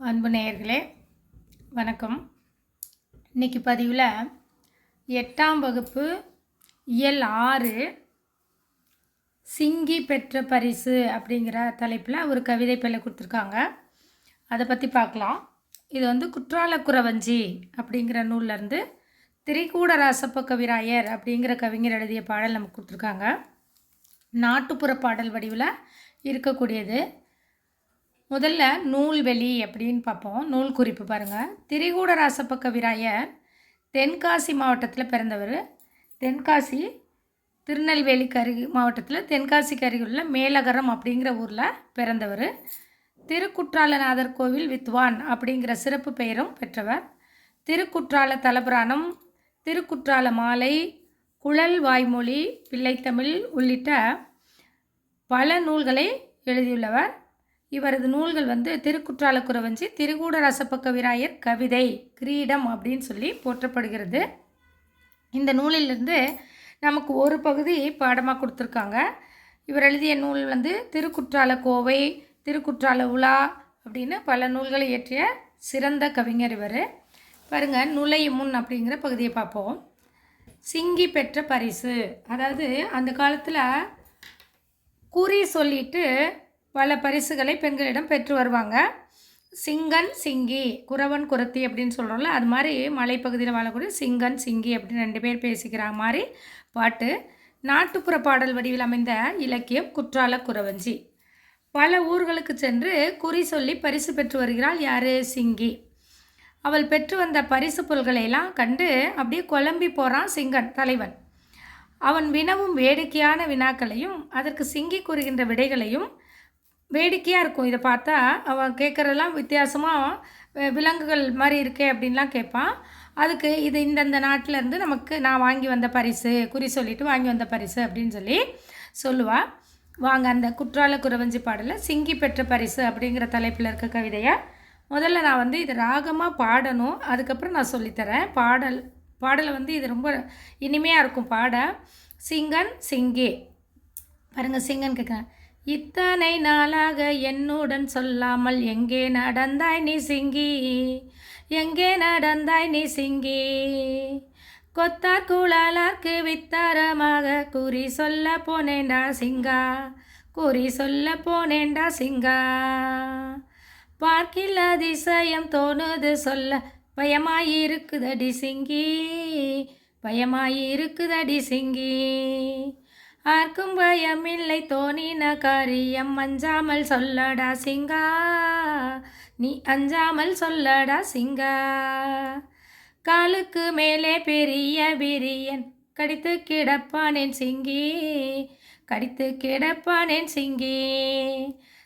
அன்பு நேயர்களே வணக்கம். இன்றைக்கி பதிவில் 8ஆம் வகுப்பு இயல் 6 சிங்கி பெற்ற பரிசு அப்படிங்கிற தலைப்பில் ஒரு கவிதை பிள்ளை கொடுத்துருக்காங்க. அதை பற்றி பார்க்கலாம். இது குற்றால குறவஞ்சி அப்படிங்கிற நூல்லேருந்து திரிகூட ராசப்ப கவிராயர் அப்படிங்கிற கவிஞர் எழுதிய பாடல் நமக்கு கொடுத்துருக்காங்க. நாட்டுப்புற பாடல் வடிவில் இருக்கக்கூடியது. முதல்ல நூல்வெளி அப்படின்னு பார்ப்போம். நூல் குறிப்பு பாருங்கள். திரிகூட ராசப்ப கவிராயர் தென்காசி மாவட்டத்தில் பிறந்தவர். தென்காசி திருநெல்வேலி மாவட்டத்தில் தென்காசிக்கு அருகிலுள்ள மேலகரம் அப்படிங்கிற ஊரில் பிறந்தவர். திருக்குற்றாலநாதர் கோவில் வித்வான் அப்படிங்கிற சிறப்பு பெயரும் பெற்றவர். திருக்குற்றால தலபுராணம், திருக்குற்றால மாலை, குழல் வாய்மொழி, பிள்ளைத்தமிழ் உள்ளிட்ட பல நூல்களை எழுதியுள்ளவர். இவரது நூல்கள் திருக்குற்றால குறவஞ்சி, திரிகூட ராசப்ப கவிராயர் கவிதை, கிரீடம் அப்படின்னு சொல்லி போற்றப்படுகிறது. இந்த நூலிலிருந்து நமக்கு ஒரு பகுதி பாடமாக கொடுத்துருக்காங்க. இவர் எழுதிய நூல் திருக்குற்றால கோவை, திருக்குற்றால உலா அப்படின்னு பல நூல்களை இயற்றிய சிறந்த கவிஞர் இவர். பாருங்கள், நுழையும் முன் அப்படிங்கிற பகுதியை பார்ப்போம். சிங்கி பெற்ற பரிசு, அதாவது அந்த காலத்தில் குறி சொல்லிட்டு பல பரிசுகளை பெண்களிடம் பெற்று வருவாங்க. சிங்கன் சிங்கி, குறவன் குறத்தி அப்படின்னு சொல்கிறோம்ல, அது மாதிரி மலைப்பகுதியில் வாழக்கூடிய சிங்கன் சிங்கி அப்படின்னு 2 பேர் பேசிக்கிறாங்க மாதிரி பாட்டு. நாட்டுப்புற பாடல் வடிவில் அமைந்த இலக்கியம் குற்றால குறவஞ்சி. பல ஊர்களுக்கு சென்று குறி சொல்லி பரிசு பெற்று வருகிறாள் யார்? சிங்கி. அவள் பெற்று வந்த பரிசு பொருள்களையெல்லாம் கண்டு அப்படியே குழம்பி போகிறான் சிங்கன் தலைவன். அவன் வினவும் வேடிக்கையான வினாக்களையும் அதற்கு சிங்கி கூறுகின்ற விடைகளையும் வேடிக்கையாக இருக்கும். இதை பார்த்தா அவன் கேட்குறதெல்லாம் வித்தியாசமாக விலங்குகள் மாதிரி இருக்கே அப்படின்லாம் கேட்பான். அதுக்கு இது இந்தந்த நாட்டிலேருந்து நமக்கு நான் வாங்கி வந்த பரிசு, குறி சொல்லிவிட்டு வாங்கி வந்த பரிசு அப்படின்னு சொல்லி சொல்லுவாள். வாங்க அந்த குற்றால குறவஞ்சி பாடலில் சிங்கி பெற்ற பரிசு அப்படிங்கிற தலைப்பில் இருக்க கவிதையை முதல்ல நான் இது ராகமாக பாடணும், அதுக்கப்புறம் நான் சொல்லித்தரேன். பாடலை இது ரொம்ப இனிமையாக இருக்கும் பாட. சிங்கன் சிங்கி. பாருங்கள், சிங்கன் கேட்குறேன். இத்தனை நாளாக என்னுடன் சொல்லாமல் எங்கே நடந்தாய் நீ சிங்கி, எங்கே நடந்தாய் நீ சிங்கி. கொத்தார் குழலார்க்கு வித்தாரமாக குறி சொல்ல போனேண்டா சிங்கா, குறி சொல்ல போனேண்டா சிங்கா. பார்க்கில் அதிசயம் தோணுது சொல்ல பயமாயிருக்குதடி சிங்கி, பயமாயிருக்குதடி சிங்கி. ஆர்க்கும் பயமில்லை தோணின காரியம் அஞ்சாமல் சொல்லடா சிங்கா, நீ அஞ்சாமல் சொல்லடா சிங்கா. காலுக்கு மேலே பெரிய பிரியன் கடித்து கிடப்பானேன் சிங்கி, கடித்து கிடப்பானேன் சிங்கி.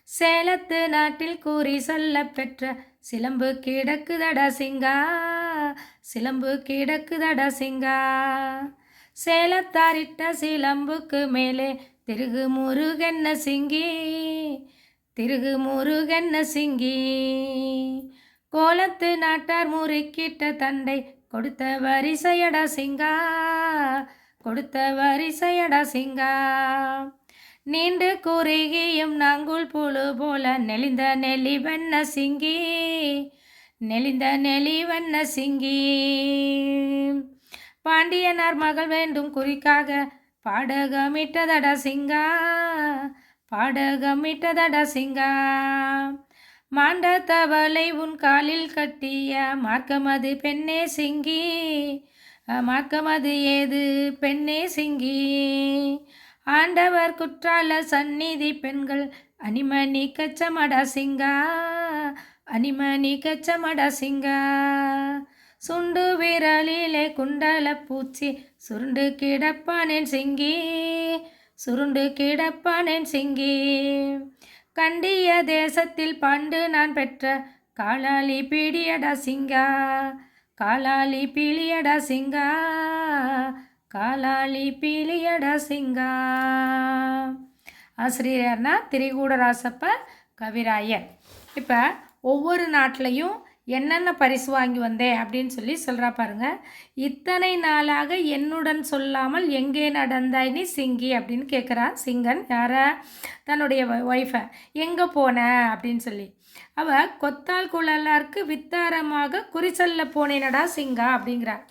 சேலத்து நாட்டில் கூறி சொல்ல பெற்ற சிலம்பு கிடக்குதடா சிங்கா, சிலம்பு கிடக்குதடா சிங்கா. சேலத்தாரிட்ட சிலம்புக்கு மேலே திருகு முருகென்ன சிங்கி, திருகு முருகென்ன சிங்கி. கோலத்து நாட்டார் முறுக்கிட்ட தண்டை கொடுத்த வரிசையடா சிங்கா, கொடுத்த வரிசையடா சிங்கா. நீண்டு குறுகியும் நாங்குள் புழு போல நெளிந்த நெளிவண்ண சிங்கி, நெளிந்த நெளிவண்ண சிங்கி. பாண்டியனார் மகள் வேண்டும் குறிக்காக பாடகமிட்டதடா சிங்கா, பாடகமிட்டதடா சிங்கா. மாண்ட தவளை உன் காலில் கட்டிய மார்க்கமது பெண்ணே சிங்கி, மார்க்கமது ஏது பெண்ணே சிங்கி. ஆண்டவர் குற்றால சந்நிதி பெண்கள் அனிமணி கச்சமடா சிங்கா, அனிமணி கச்சமடா சிங்கா. சுண்டு விரலிலே குண்டல பூச்சி சுருண்டு கிடப்பானேன் சிங்கி, சுருண்டு கிடப்பானேன் சிங்கி. கண்டிய தேசத்தில் பண்டு நான் பெற்ற காலாளி பிடியடா சிங்கா, காலாளி பிளியடா சிங்கா, காலாளி பிளியடா சிங்கா. ஆசிரியர் யார்னா திரிகூட ராசப்ப கவிராயர். இப்போ ஒவ்வொரு நாட்டிலையும் என்னென்ன பரிசு வாங்கி வந்தேன் அப்படின்னு சொல்லி சொல்கிறா பாருங்க. இத்தனை நாளாக என்னுடன் சொல்லாமல் எங்கே நடந்தாய் நீ சிங்கி அப்படின்னு கேட்குறா சிங்கன். யாரை? தன்னுடைய ஒய்ஃபை. எங்கே போன அப்படின்னு சொல்லி. அவ கொத்தால் குழலார்க்கு வித்தாரமாக குறிச்சொல்ல போனேனடா சிங்கா அப்படிங்கிறார்.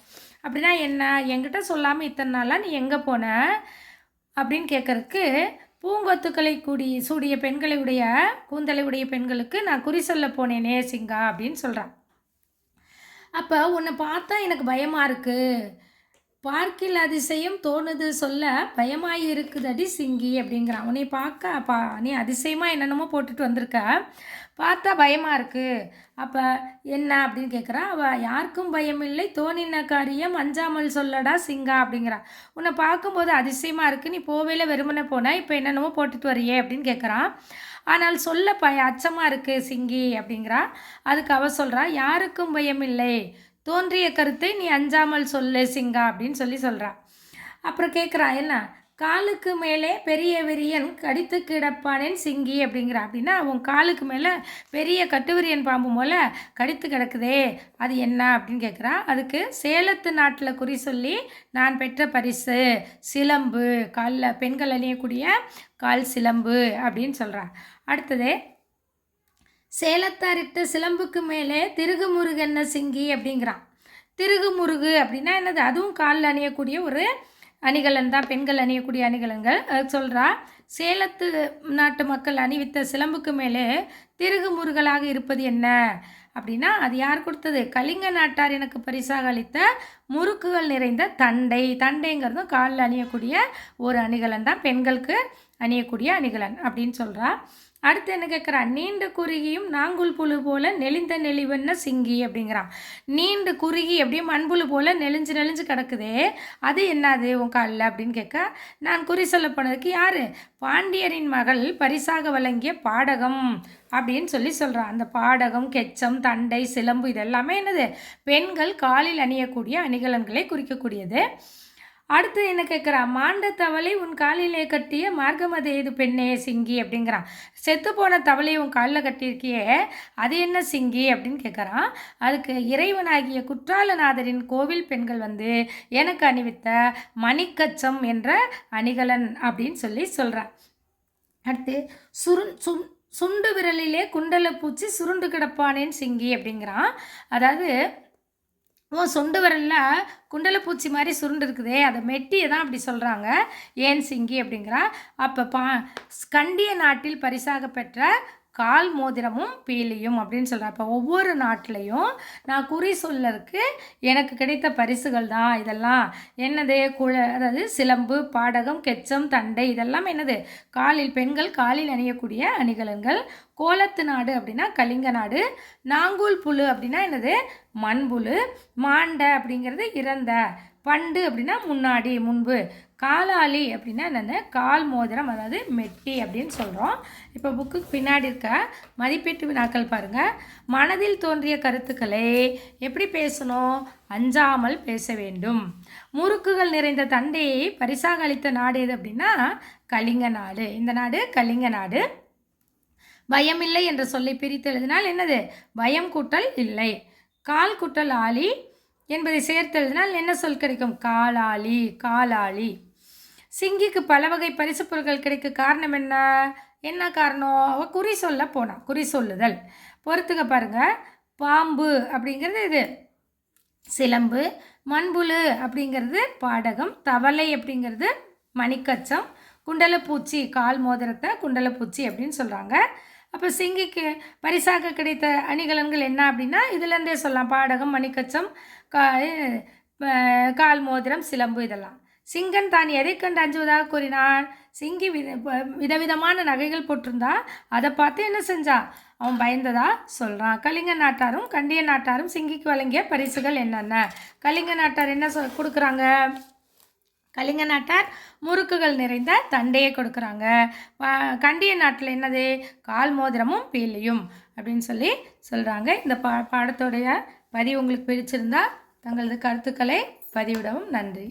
அப்படின்னா என்ன, என்கிட்ட சொல்லாமல் இத்தனை நாளாக நீ எங்கே போன அப்படின்னு கேட்கறதுக்கு, பூங்கொத்துக்களை சூடிய பெண்களை உடைய கூந்தலை உடைய பெண்களுக்கு நான் குறி சொல்ல போனேனே சிங்கா அப்படின்னு சொல்கிறான். அப்போ உன்னை பார்த்தா எனக்கு பயமாக இருக்குது, பார்க்கில் அதிசயம் தோணுது சொல்ல பயமாக இருக்குதடி சிங்கி அப்படிங்கிறான். உன்னை பார்க்க நீ அதிசயமாக என்னென்னமோ போட்டுட்டு வந்திருக்க, பார்த்தா பயமாக இருக்குது. அப்போ என்ன அப்படின்னு கேட்குறா. அவள் யாருக்கும் பயமில்லை தோணின காரியம் அஞ்சாமல் சொல்லடா சிங்கா அப்படிங்கிறா. உன்னை பார்க்கும்போது அதிசயமாக இருக்குது, நீ போவேல வெறுமனே போன, இப்போ என்னென்னமோ போட்டுட்டு வரியே அப்படின்னு கேட்குறான். ஆனால் சொல்ல அச்சமாக இருக்குது சிங்கி அப்படிங்கிறா. அதுக்கு அவள் சொல்கிறா, யாருக்கும் பயமில்லை தோன்றிய கருத்தை நீ அஞ்சாமல் சொல்லு சிங்கா அப்படின்னு சொல்கிறா. அப்புறம் கேட்குறா, என்ன காலுக்கு மேலே பெரிய விரியன் கடித்து கிடப்பானேன் சிங்கி அப்படிங்கிறா. அப்படின்னா அவன் காலுக்கு மேலே பெரிய கட்டுவிரியன் பாம்பு போல் கடித்து கிடக்குதே, அது என்ன அப்படின்னு கேட்குறா. அதுக்கு சேலத்து நாட்டில் குறி சொல்லி நான் பெற்ற பரிசு சிலம்பு, காலில் பெண்கள் அணியக்கூடிய கால் சிலம்பு அப்படின்னு சொல்கிறா. அடுத்தது, சேலத்தாரிட்ட சிலம்புக்கு மேலே திருகுமுருகன்ன சிங்கி அப்படிங்கிறான். திருகுமுருகு அப்படின்னா என்னது, அதுவும் காலில் அணியக்கூடிய ஒரு அணிகலன் தான், பெண்கள் அணியக்கூடிய அணிகலன்கள். சொல்கிறா, சேலத்து நாட்டு மக்கள் அணிவித்த சிலம்புக்கு மேலே திருகுமுருகலாக இருப்பது என்ன அப்படின்னா, அது யார் கொடுத்தது, கலிங்க நாட்டார் எனக்கு பரிசாக அளித்த முறுக்குகள் நிறைந்த தண்டை. தண்டைங்கிறதும் காலில் அணியக்கூடிய ஒரு அணிகலன் தான், பெண்களுக்கு அணியக்கூடிய அணிகலன் அப்படின்னு சொல்கிறா. அடுத்து என்ன கேட்குறா, நீண்டு குறுகியும் நாங்குல் புழு போல் நெளிந்த நெளிவன்ன சிங்கி அப்படிங்கிறான். நீண்டு குறுகி அப்படியே மண்புழு போல் நெளிஞ்சு நெளிஞ்சு கிடக்குதே, அது என்னது உன் காலில் அப்படின்னு கேட்க, நான் குறி சொல்லப்போனதுக்கு யார், பாண்டியரின் மகள் பரிசாக வழங்கிய பாடகம் அப்படின்னு சொல்கிறான். அந்த பாடகம், கெச்சம், தண்டை, சிலம்பு இதெல்லாமே என்னது, பெண்கள் காலில் அணியக்கூடிய அணிகலன்களை குறிக்கக்கூடியது. அடுத்து என்ன கேட்குறா, மாண்ட தவளை உன் காலிலே கட்டிய மார்க்கமத ஏது பெண்ணே சிங்கி அப்படிங்கிறான். செத்து போன தவளை உன் காலில் கட்டியிருக்கியே, அது என்ன சிங்கி அப்படின்னு கேட்குறான். அதுக்கு இறைவனாகிய குற்றாலநாதரின் கோவில் பெண்கள் வந்து எனக்கு அணிவித்த மணிக்கச்சம் என்ற அணிகலன் அப்படின்னு சொல்கிறான். அடுத்து, சுண்டு விரலிலே குண்டல பூச்சி சுருண்டு கிடப்பானேன் சிங்கி அப்படிங்கிறான். அதாவது சொண்டு விரலில் குண்டலப்பூச்சி மாதிரி சுருண்டு இருக்குதே, அதை மெட்டியை தான் அப்படி சொல்கிறாங்க, ஏன் சிங்கி அப்படிங்கிறா. அப்போ கண்டிய நாட்டில் பரிசாக பெற்ற கால் மோதிரமும் பீலியும் அப்படின்னு சொல்கிறேன். அப்போ ஒவ்வொரு நாட்டிலையும் நான் குறி சொல்லறதுக்கு எனக்கு கிடைத்த பரிசுகள் தான் இதெல்லாம். என்னது, அதாவது சிலம்பு, பாடகம், கெச்சம், தண்டை இதெல்லாம் என்னது, காலில் பெண்கள் காலில் அணியக்கூடிய அணிகலன்கள். கோலத்து நாடு அப்படின்னா கலிங்க நாடு. நாங்கூல் புழு அப்படின்னா என்னது, மண்புழு. மாண்ட அப்படிங்கிறது இறந்த. பண்டு அப்படின்னா முன்னாடி, முன்பு. காலாளி அப்படின்னா என்னென்ன, கால் மோதிரம், அதாவது மெட்டி அப்படின்னு சொல்கிறோம். இப்போ புக்குக்கு பின்னாடி இருக்க மதிப்பீட்டு வினாக்கள் பாருங்கள். மனதில் தோன்றிய கருத்துக்களை எப்படி பேசணும், அஞ்சாமல் பேச வேண்டும். முறுக்குகள் நிறைந்த தண்டையை பரிசாக அளித்த நாடு எது அப்படின்னா கலிங்க நாடு. இந்த நாடு கலிங்க நாடு. பயமில்லை என்ற சொல்லை பிரித்து எழுதினால் என்னது, பயம் கூட்டல் இல்லை. கால் கூட்டல் ஆளி என்பதை சேர்த்து எழுதினால் என்ன சொல் கிடைக்கும், காலாளி, காலாளி. சிங்கிக்கு பல வகை பரிசு பொருட்கள் கிடைக்க காரணம் என்ன, என்ன காரணம், அவள் குறி சொல்ல போனான், குறி சொல்லுதல். பொறுத்துக்க பாருங்க, பாம்பு அப்படிங்கிறது இது சிலம்பு, மண்புழு அப்படிங்கிறது பாடகம், தவளை அப்படிங்கிறது மணிக்கச்சம், குண்டலப்பூச்சி கால் மோதிரத்தை குண்டலப்பூச்சி அப்படின்னு சொல்கிறாங்க. அப்போ சிங்கிக்கு பரிசாக கிடைத்த அணிகலன்கள் என்ன அப்படின்னா இதுலேருந்தே சொல்லலாம், பாடகம், மணிக்கச்சம், கால் மோதிரம், சிலம்பு இதெல்லாம். சிங்கன் தான் எதை கண்டு அஞ்சுவதாக கூறினான், சிங்கி விதவிதமான நகைகள் போட்டிருந்தா அதை பார்த்து என்ன செஞ்சான், அவன் பயந்ததா சொல்கிறான். கலிங்க நாட்டாரும் கண்டிய நாட்டாரும் சிங்கிக்கு வழங்கிய பரிசுகள் என்னென்ன, கலிங்க நாட்டார் என்ன கொடுக்குறாங்க, கலிங்க நாட்டார் முறுக்குகள் நிறைந்த தண்டையை கொடுக்குறாங்க. கண்டிய நாட்டில் என்னது, கால் மோதிரமும் பீலியும் அப்படின்னு சொல்கிறாங்க. இந்த பாடத்தோடைய பதிவு உங்களுக்கு பிடிச்சிருந்தா தங்களது கருத்துக்களை பதிவிடவும். நன்றி.